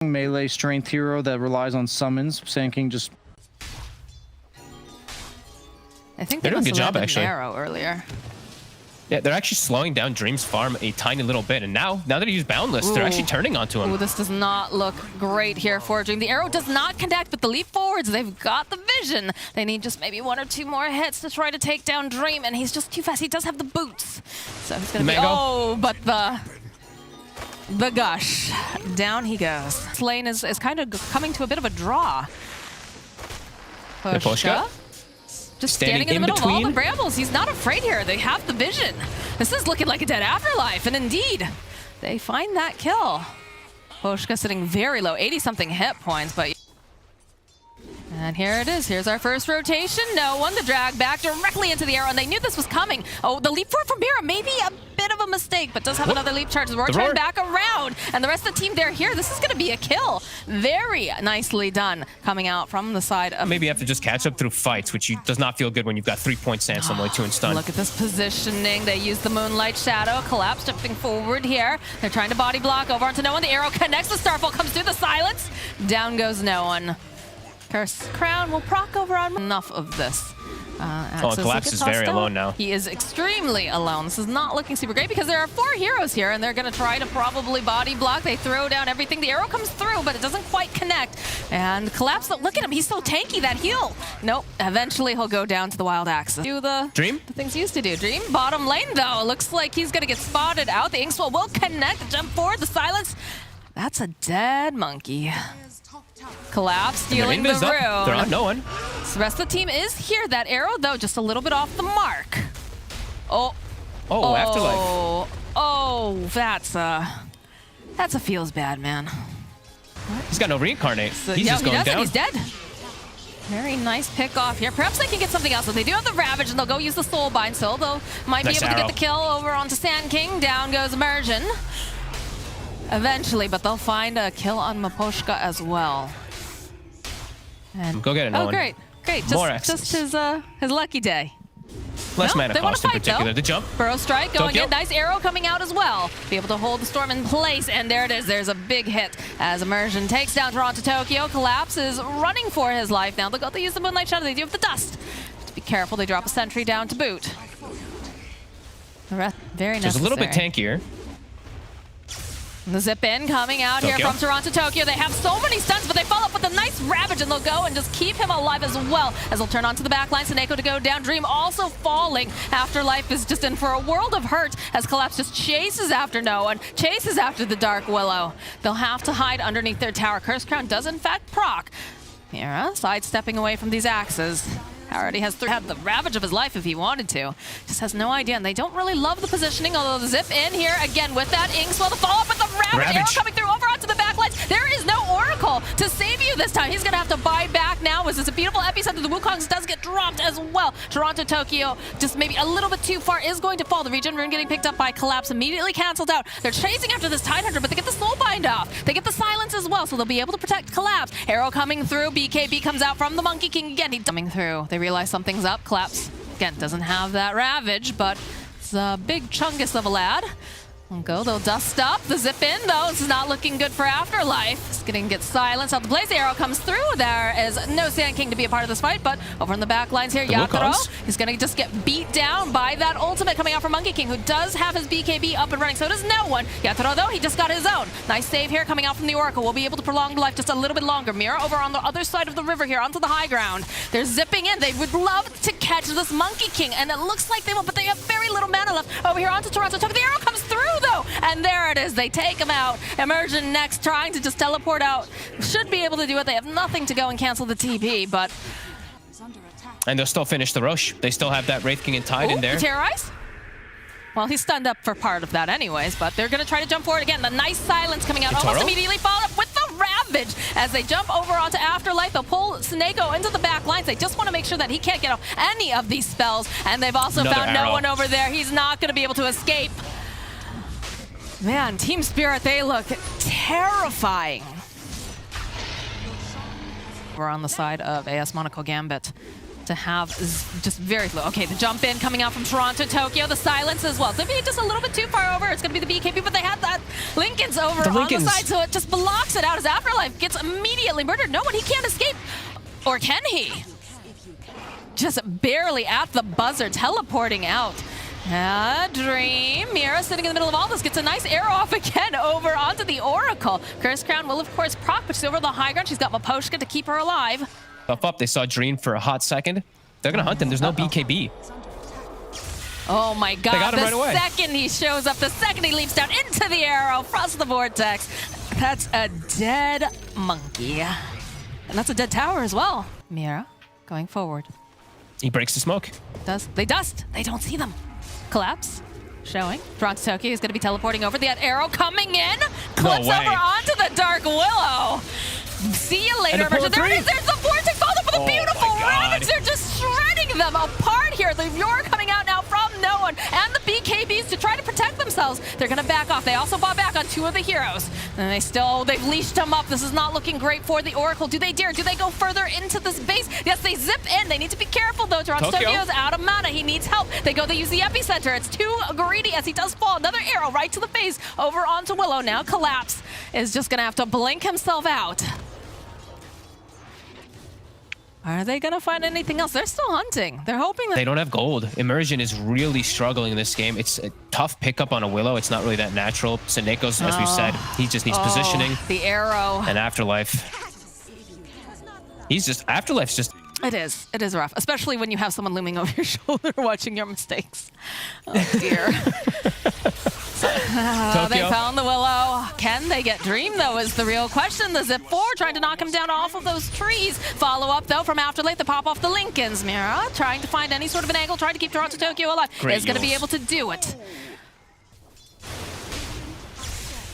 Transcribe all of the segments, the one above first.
melee strength hero that relies on summons. SoNNeikO just... I think they're doing a good job, actually. Arrow earlier. Yeah, they're actually slowing down Dream's farm a tiny little bit, and now that he used Boundless, they're actually turning onto him. Ooh, this does not look great here for Dream. The arrow does not connect with the leap forwards. They've got the vision. They need just maybe 1 or 2 more hits to try to take down Dream, and he's just too fast. He does have the boots, so he's gonna be... Oh, but the gush. Down he goes. This lane is kind of coming to a bit of a draw. Miposhka? Just standing in the middle of all the brambles. He's not afraid here. They have the vision. This is looking like a dead afterlife, and indeed, they find that kill. Miposhka sitting very low, 80-something hit points, but... And here it is. Here's our first rotation. No one. The drag back directly into the arrow, and they knew this was coming. Oh, the leap forward from Mira, maybe a bit of a mistake, but does have another leap charge. We're turning back around, and the rest of the team, they're here. This is going to be a kill. Very nicely done coming out from the side of... Maybe you have to just catch up through fights, which does not feel good when you've got 3-point stance on only 2 and stun. Look at this positioning. They use the Moonlight Shadow. Collapse jumping forward here. They're trying to body block over onto no one. The arrow connects. The Starfall comes through the silence. Down goes no one. Curse Crown will proc over on enough of this. Collapse is very alone now. He is extremely alone. This is not looking super great because there are 4 heroes here, and they're going to try to probably body block. They throw down everything. The arrow comes through, but it doesn't quite connect. And Collapse, look at him. He's so tanky, that heal. Nope. Eventually, he'll go down to the wild axis. Do the Dream? The things he used to do. Dream, bottom lane, though. Looks like he's going to get spotted out. The Inkswell will connect. Jump forward. The silence. That's a dead monkey. Collapse, stealing the rune. They're on no one. The rest of the team is here. That arrow, though, just a little bit off the mark. Oh. Oh, Afterlife. Oh, that's a feels bad, man. What? He's got no reincarnate. So, he's just going down. He's dead. Very nice pick off here. Perhaps they can get something else, but they do have the Ravage, and they'll go use the Soul Bind, so they'll might be able to get the kill over onto SoNNeikO. Down goes Immersion. Eventually, but they'll find a kill on Miposhka as well. And go get it, no one. Great. Just his lucky day. Less mana cost in particular. The jump. Burrow Strike going in. Nice arrow coming out as well. Be able to hold the storm in place, and there it is. There's a big hit as Immersion takes down TORONTOTOKYO. Collapse is running for his life now. They'll go to use the Moonlight Shadow. They do have the dust. Just be careful. They drop a sentry down to boot. Very necessary. Just a little bit tankier. The zip in coming out here from TORONTOTOKYO. They have so many stuns, but they follow up with a nice Ravage, and they'll go and just keep him alive as well as they'll turn onto the back line. SoNNeikO to go down. Dream also falling. Afterlife is just in for a world of hurt as Collapse just chases after no one, chases after the Dark Willow. They'll have to hide underneath their tower. Curse Crown does in fact proc. Mira sidestepping away from these axes. Already has had the Ravage of his life if he wanted to. Just has no idea, and they don't really love the positioning, although the zip in here again with that Inkswell. The follow-up with the Ravage. Arrow coming through over onto the back lines. There is no Oracle to save you this time. He's going to have to buy back now. This is a beautiful epicenter. The Wukongs does get dropped as well. TORONTOTOKYO just maybe a little bit too far is going to fall. The regen rune getting picked up by Collapse, immediately canceled out. They're chasing after this Tidehunter, but they get the Soul Bind off. They get the silence as well, so they'll be able to protect Collapse. Arrow coming through. BKB comes out from the Monkey King again. He's coming through. They realize something's up. Collapse, again, doesn't have that Ravage, but it's a big chungus of a lad. They'll dust up. The zip in, though, this is not looking good for Afterlife. It's going to get silenced out the place. The arrow comes through. There is no SoNNeikO to be a part of this fight, but over on the back lines here, Yatoro is going to just get beat down by that ultimate coming out from Monkey King, who does have his BKB up and running. So does no one. Yatoro, though, he just got his own. Nice save here coming out from the Oracle. We'll be able to prolong the life just a little bit longer. Mira over on the other side of the river here, onto the high ground. They're zipping in. They would love to catch this Monkey King, and it looks like they will, but they have very little mana left. Over here onto TORONTOTOKYO. The arrow comes through, though, and there it is. They take him out. Immersion next, trying to just teleport out. Should be able to do it. They have nothing to go and cancel the TP, but... And they'll still finish the rush. They still have that Wraith King and Tide in there. Terrorize? Well, he's stunned up for part of that anyways, but they're going to try to jump forward again. The nice silence coming out. Almost immediately followed up with the Ravage. As they jump over onto Afterlife, they'll pull SoNNeikO into the back lines. They just want to make sure that he can't get off any of these spells, and they've also found no one over there. He's not going to be able to escape. Man, Team Spirit, they look terrifying. We're on the side of AS Monaco Gambit. to have just very low. Okay, the jump in coming out from TORONTOTOKYO, the silence as well. So maybe just a little bit too far over. It's going to be the BKB, but they had that Lincoln's over on the side, so it just blocks it out as Afterlife gets immediately murdered. No one, he can't escape. Or can he? Just barely at the buzzer, teleporting out. Dream. Mira sitting in the middle of all this gets a nice arrow off again over onto the Oracle. Curse Crown will, of course, proc, but she's over the high ground. She's got Miposhka to keep her alive. Buff up. They saw Dream for a hot second. They're going to hunt him. There's no BKB. Oh my god, they got him right away. The second he shows up, the second he leaps down into the arrow, across the vortex, that's a dead monkey. And that's a dead tower as well. Mira going forward. He breaks the smoke. They dust. They don't see them. Collapse. Showing. TORONTOTOKYO is going to be teleporting over. That arrow coming in. Clips over onto the Dark Willow. See you later, Immersion. There it is. There's the vortex followed up with a beautiful ravage. They're just shredding them apart here. The Yor coming out now from no one, and the BKBs to try to protect themselves. They're going to back off. They also bought back on 2 of the heroes. And they've leashed them up. This is not looking great for the Oracle. Do they dare? Do they go further into this base? Yes, they zip in. They need to be careful, though. TORONTOTOKYO is out of mana. He needs help. They use the epicenter. It's too greedy as he does fall. Another arrow right to the face over onto Willow. Now Collapse is just going to have to blink himself out. Are they going to find anything else? They're still hunting. They're hoping that... They don't have gold. Immersion is really struggling in this game. It's a tough pickup on a Willow. It's not really that natural. SoNNeikO's, as we've said, he just needs positioning. The arrow. And Afterlife. Afterlife's just... It is rough, especially when you have someone looming over your shoulder watching your mistakes. Oh dear. They found the Willow. Can they get Dream, though, is the real question. The Zip 4 trying to knock him down off of those trees. Follow up, though, from Afterlife, the pop off the Lincolns. Mira trying to find any sort of an angle, trying to keep TORONTOTOKYO alive. Is going to be able to do it.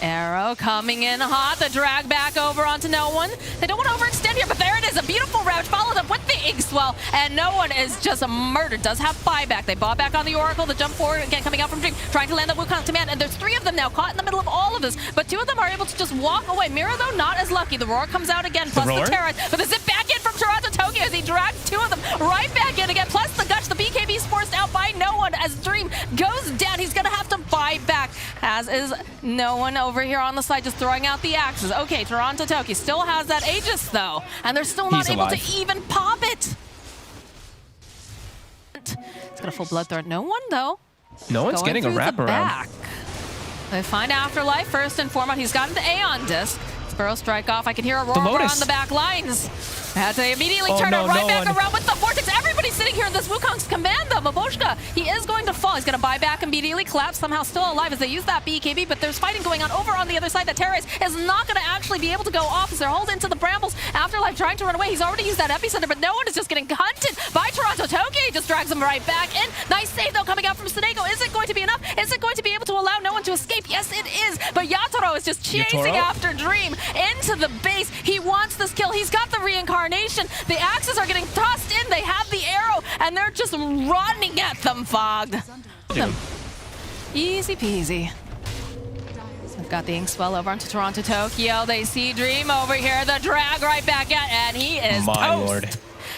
Arrow coming in hot, the drag back over onto no one. They don't want to overextend here, but there it is. A beautiful ravage followed up with the Ig Swell, and no one is just murdered. Does have buyback. They bought back on the Oracle. The jump forward again coming out from Dream, trying to land that Wukong command, and there's 3 of them now caught in the middle of all of this, but 2 of them are able to just walk away. Mira, though, not as lucky. The Roar comes out again, plus the Terror, but the zip back in from TORONTOTOKYO as he dragged 2 of them right back in again, plus the Gush. The BKB is forced out by no one as Dream goes down. He's going to have to buy back, as is no one over here on the side just throwing out the axes. Okay, TORONTOTOKYO still has that Aegis, though, and they're still not able to even pop it. It's got a full blood threat. No one, though. No one's getting a wraparound. They find Afterlife first and foremost. He's got an Aeon disc. Sparrow strike off. I can hear Aurora on the back lines. Had to immediately turn it right back around with the vortex. Everybody's sitting here in this Wukong's command, though. Miposhka, he is going to fall. He's going to buy back immediately. Collapse somehow still alive as they use that BKB, but there's fighting going on over on the other side. That Terrorize is not going to actually be able to go off as they're holding into the brambles. Afterlife trying to run away. He's already used that epicenter, but no one is just getting hunted by TORONTOTOKYO. He just drags him right back in. Nice save, though, coming out from SoNNeikO. Is it going to be enough? Is it going to be able to allow no one to escape? Yes, it is. But Yatoro is just chasing after Dream into the base. He wants this kill. He's got the reincarnation. The axes are getting tossed in. They have the arrow, and they're just running at them, Fogged. Easy peasy. They've got the ink swell over onto TORONTOTOKYO. They see Dream over here. The drag right back at, and he is toast. Lord.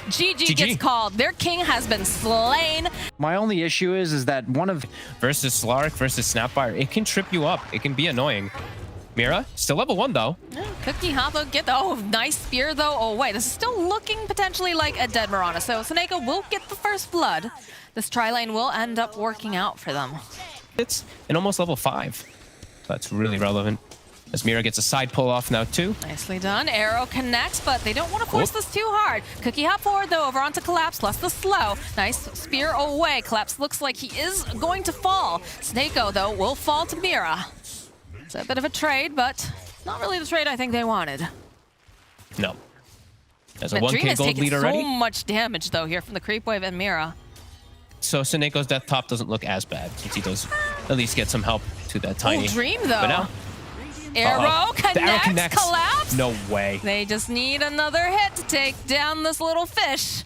GG gets called. Their king has been slain. My only issue is that one of... Versus Slark versus Snapfire, it can trip you up. It can be annoying. Mira, still level 1, though. Cookie Hoppo get nice spear, though. Oh, wait, this is still looking potentially like a dead Mirana. So SoNNeikO will get the first blood. This tri-lane will end up working out for them. It's an almost level 5. So that's really relevant. As Mira gets a side pull off now, too. Nicely done. Arrow connects, but they don't want to force this too hard. Cookie hop forward, though, over onto Collapse, plus the slow. Nice spear away. Collapse looks like he is going to fall. SoNNeikO, though, will fall to Mira. It's a bit of a trade, but not really the trade I think they wanted. No. As a 1K gold lead already. So much damage, though, here from the creep wave and Mira. So SoNNeikO's death top doesn't look as bad, since he does at least get some help to that tiny. Dream, though. But now, Arrow connects. Collapse. No way. They just need another hit to take down this little fish.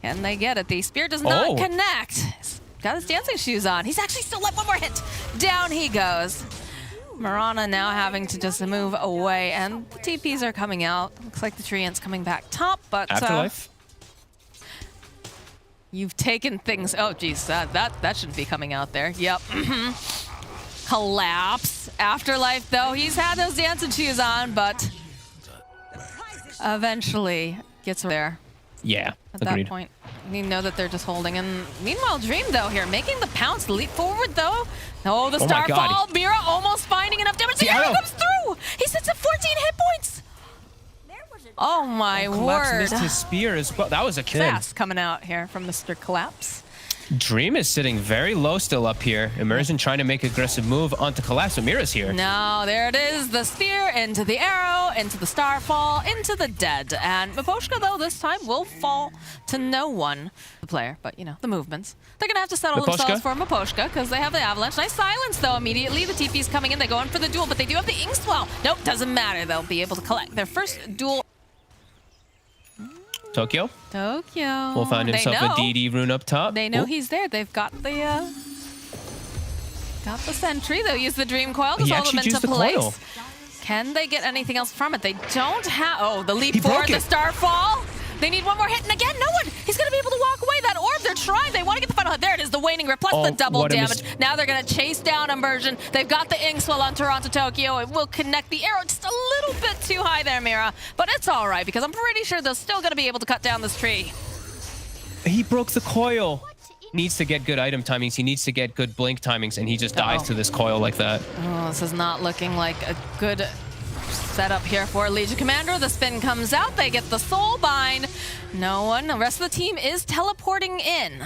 Can they get it? The spear does not connect. He's got his dancing shoes on. He's actually still left one more hit. Down he goes. Mirana now having to just move away, and the TPs are coming out. Looks like the Treant's coming back top, but... Afterlife? You've taken things. Oh, geez, that shouldn't be coming out there. Yep. Collapse. Afterlife, though, he's had those dancing shoes on, but eventually gets there. Yeah, At agreed. that point, you know that they're just holding. And meanwhile, Dream, though, here, making the pounce leap forward, though. Oh, the Starfall. Mira almost finding enough damage. The arrow comes through. He sits at 14 hit points. Oh, my word. Missed his spear as well. That was a kill. Fast coming out here from Mr. Collapse. Dream is sitting very low still up here. Immersion trying to make an aggressive move onto Collapse, but Mira's here. No, there it is. The spear into the arrow, into the Starfall, into the dead. And Miposhka, though, this time will fall to no one. The player, but, you know, the movements. They're going to have to settle themselves for Miposhka because they have the Avalanche. Nice silence, though, immediately. The TP's coming in. They go in for the duel, but they do have the Inkswell. Nope, doesn't matter. They'll be able to collect their first duel. Tokyo will find himself a DD rune up top. They know he's there. They've got the sentry. They'll use the Dream Coil to hold them into place. Can they get anything else from it? They don't have. Oh, the leap forward, the Starfall. They need one more hit, and again, no one. He's going to be able to walk away. That orb, they're trying. They want to get the final hit. There it is, the waning grip, plus the double damage. Now they're going to chase down Immersion. They've got the Inkswell on TORONTOTOKYO. It will connect the arrow just a little bit too high there, Mira. But it's all right, because I'm pretty sure they're still going to be able to cut down this tree. He broke the coil. Needs to get good item timings. He needs to get good blink timings, and he just dies to this coil like that. Oh, this is not looking like a good setup here for Legion Commander. The spin comes out. They get the soul bind. No one. The rest of the team is teleporting in.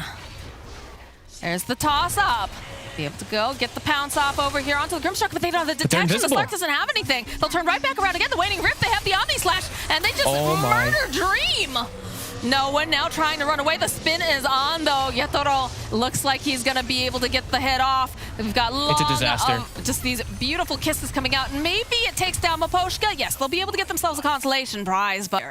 There's the toss up. Be able to go get the pounce off over here onto the Grimshark, but they don't have the detection. The Slark doesn't have anything. They'll turn right back around again. The waning rip. They have the Omni Slash, and they just murder Dream. No one now trying to run away. The spin is on, though. Yatoro looks like he's going to be able to get the hit off. We've got it's a disaster. Just these beautiful kisses coming out. And maybe it takes down Miposhka. Yes, they'll be able to get themselves a consolation prize, but...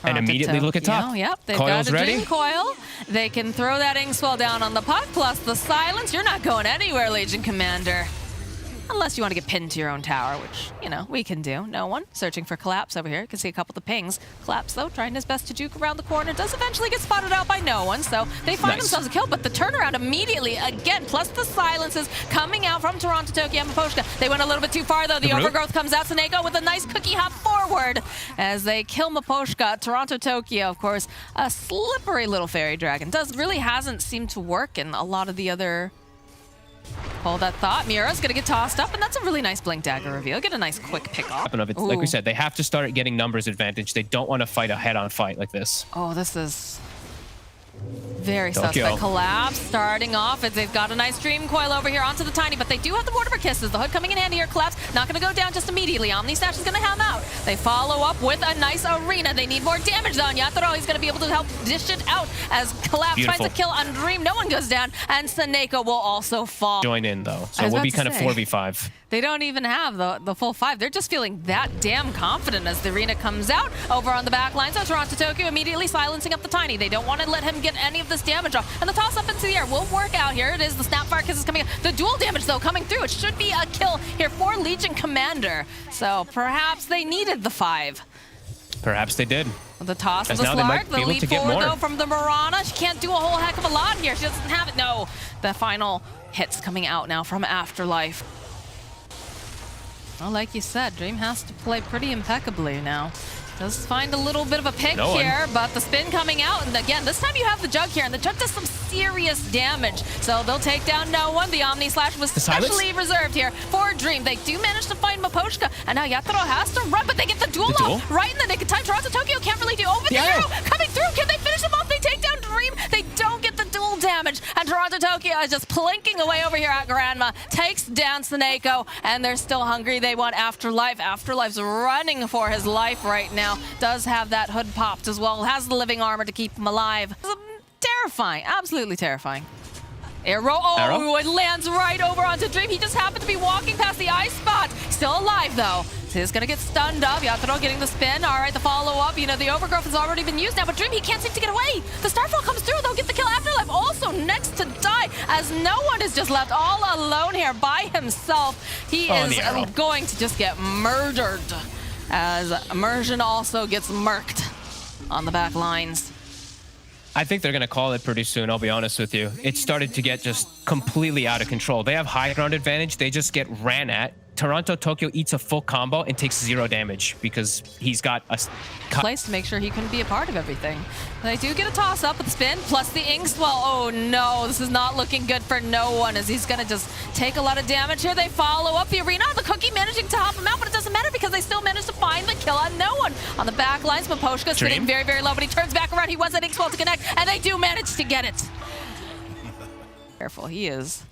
And immediately look at top. Yep, they've Coil's got a ready. Dream Coil. They can throw that Inkswell down on the puck, plus the silence. You're not going anywhere, Legion Commander. Unless you want to get pinned to your own tower, which, you know, we can do. No one. Searching for Collapse over here. You can see a couple of the pings. Collapse, though, trying his best to juke around the corner. Does eventually get spotted out by no one, so they find themselves a kill, but the turnaround immediately, again, plus the silences coming out from TORONTOTOKYO and Miposhka. They went a little bit too far, though. The overgrowth comes out. SoNNeikO with a nice cookie hop forward as they kill Miposhka. TORONTOTOKYO, of course, a slippery little fairy dragon. Really hasn't seemed to work in a lot of the other... Hold that thought. Mira's going to get tossed up, and that's a really nice Blink Dagger reveal. Get a nice quick pick off. Like we said, they have to start getting numbers advantage. They don't want to fight a head-on fight like this. Oh, this is very suspect. Collapse starting off as they've got a nice Dream Coil over here onto the Tiny, but they do have the Mortimer Kisses. The hood coming in handy here. Collapse not going to go down just immediately. Omni Slash is going to have out. They follow up with a nice Arena. They need more damage though. And Yatoro, he's going to be able to help dish it out as Collapse finds a kill on Dream. No one goes down, and SoNNeikO will also fall. Join in though, so we'll be kind of 4v5. They don't even have the full 5. They're just feeling that damn confident as the Arena comes out over on the back line. So TORONTOTOKYO immediately silencing up the Tiny. They don't want to let him get any of this damage off. And the toss up into the air will work out here. It is the Snapfire Kisses coming in. The dual damage, though, coming through. It should be a kill here for Legion Commander. So perhaps they needed the 5. Perhaps they did. The toss of the Slark, the lead forward, though, from the Mirana. She can't do a whole heck of a lot here. She doesn't have it. No, the final hits coming out now from Afterlife. Well, like you said, Dream has to play pretty impeccably now. Does find a little bit of a pick here, but the spin coming out. And again, this time you have the Jug here, and the Jug does some serious damage. So they'll take down no one. The Omni Slash was specially reserved here for Dream. They do manage to find Miposhka, and now Yatoro has to run, but they get the duel off right in the nick of time. TORONTOTOKYO can't really do over the arrow coming through. Can they finish them off? They take down Dream. They don't get the duel damage, and TORONTOTOKYO is just plinking away over here at Grandma. Takes down SoNNeikO, and they're still hungry. They want Afterlife. Afterlife's running for his life right now. Does have that hood popped as well. Has the living armor to keep him alive. Terrifying. Absolutely terrifying. Arrow. Oh, it lands right over onto Dream. He just happened to be walking past the ice spot. Still alive, though. So he's going to get stunned up. Yatoro getting the spin. All right, the follow-up. You know, the overgrowth has already been used now, but Dream, he can't seem to get away. The Starfall comes through. They'll get the kill. Afterlife also next to die, as no one is just left all alone here by himself. He is going to just get murdered, as Immersion also gets murked on the back lines. I think they're going to call it pretty soon, I'll be honest with you. It started to get just completely out of control. They have high ground advantage. They just get ran at. TORONTOTOKYO eats a full combo and takes 0 damage because he's got a place to make sure he can be a part of everything. They do get a toss up with the spin plus the ink swell. Oh no, this is not looking good for no one as he's gonna just take a lot of damage here. They follow up the arena. The Cookie managing to help him out, but it doesn't matter because they still managed to find the kill on no one. On the back lines, Miposhka sitting very, very low, but he turns back around. He wants that ink swell to connect, and they do manage to get it. Careful, he is.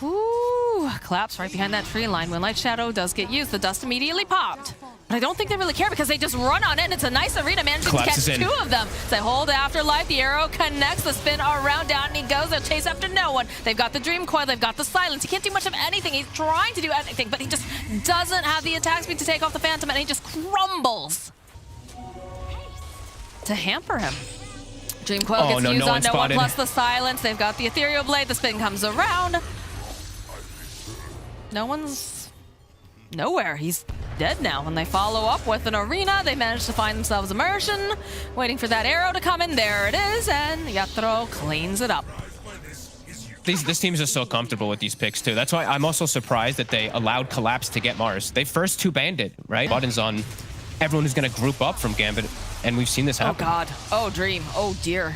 Whoo, collapse right behind that tree line. Moonlight Shadow does get used. The dust immediately popped. But I don't think they really care because they just run on it. It's a nice arena managing to catch 2 of them. They hold Afterlife. The arrow connects. The spin around. Down and he goes. They'll chase after no one. They've got the Dream Coil. They've got the Silence. He can't do much of anything. He's trying to do anything, but he just doesn't have the attack speed to take off the Phantom, and he just crumbles to hamper him. Dream Coil gets used on no one plus the Silence. They've got the Ethereal Blade. The spin comes around. No one's nowhere. He's dead now. When they follow up with an arena, they manage to find themselves Immersion, waiting for that arrow to come in. There it is, and Yatoro cleans it up. This team is just so comfortable with these picks, too. That's why I'm also surprised that they allowed Collapse to get Mars. They first 2 banded, right? Buttons on everyone who's going to group up from Gambit, and we've seen this happen. Oh, God. Oh, Dream. Oh, dear.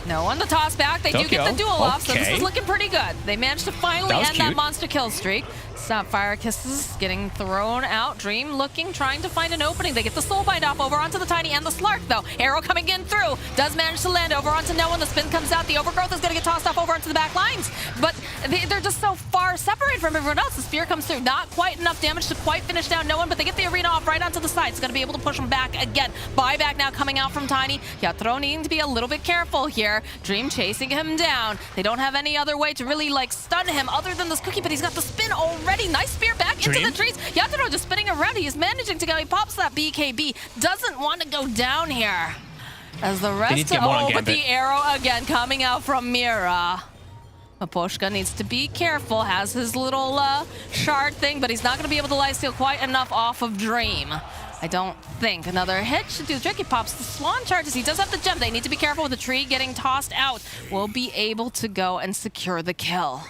No one, the toss back. They do get the duel off, so this is looking pretty good. They managed to finally end that monster kill streak. Sapphire Kisses getting thrown out. Dream looking, trying to find an opening. They get the Soulbind off over onto the Tiny and the Slark, though. Arrow coming in through. Does manage to land over onto no one. The spin comes out. The Overgrowth is going to get tossed off over onto the back lines. But they're just so far separated from everyone else. The Spear comes through. Not quite enough damage to quite finish down no one, but they get the arena off right onto the side. It's going to be able to push them back again. Buyback now coming out from Tiny. Yatoro needing to be a little bit careful here. Dream chasing him down. They don't have any other way to really, like, stun him other than this Cookie, but he's got the spin already. Nice spear back into the trees. Yatoro just spinning around. He's managing to go. He pops that BKB. Doesn't want to go down here. As the rest of... Oh, but the arrow again coming out from Mira. Miposhka needs to be careful. Has his little shard thing, but he's not going to be able to lifesteal quite enough off of Dream. I don't think. Another hit should do the trick. He pops the Swan charges. He does have the gem. They need to be careful with the tree getting tossed out. We'll be able to go and secure the kill.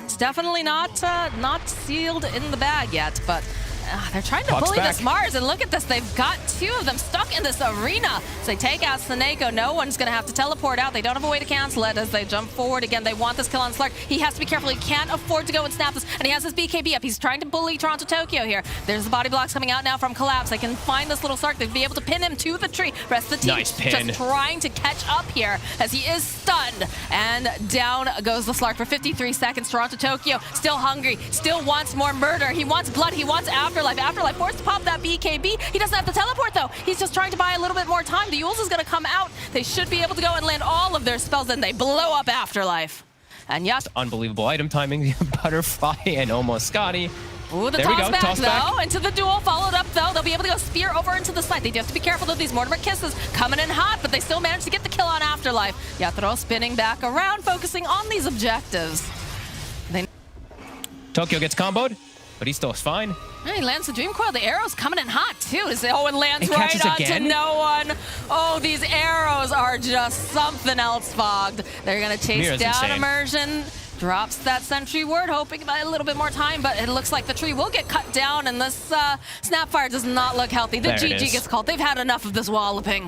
It's definitely not sealed in the bag yet, but they're trying to bully this Mars, and look at this. They've got 2 of them stuck in this arena. So they take out SoNNeikO. No one's going to have to teleport out. They don't have a way to cancel it as they jump forward. Again, they want this kill on Slark. He has to be careful. He can't afford to go and snap this, and he has his BKB up. He's trying to bully TORONTOTOKYO here. There's the body blocks coming out now from Collapse. They can find this little Slark. They'd be able to pin him to the tree. Rest of the team just trying to catch up here as he is stunned. And down goes the Slark for 53 seconds. TORONTOTOKYO still hungry, still wants more murder. He wants blood. He wants Afterlife. Afterlife forced to pop that BKB. He doesn't have to teleport, though. He's just trying to buy a little bit more time. The Yules is going to come out. They should be able to go and land all of their spells, and they blow up Afterlife. And yes, unbelievable item timing. Butterfly and almost Scotty. Ooh, the toss back, though, into the duel. Followed up, though. They'll be able to go Spear over into the side. They do have to be careful of these Mortimer Kisses coming in hot, but they still manage to get the kill on Afterlife. Yatoro spinning back around, focusing on these objectives. Tokyo gets comboed, but he still is fine. Yeah, he lands the Dream Coil. The arrow's coming in hot, too. Oh, and lands right onto no one. Oh, these arrows are just something else, Fogged. They're going to chase down Immersion. Drops that sentry ward, hoping by a little bit more time, but it looks like the tree will get cut down, and this Snapfire does not look healthy. The GG gets called. They've had enough of this walloping.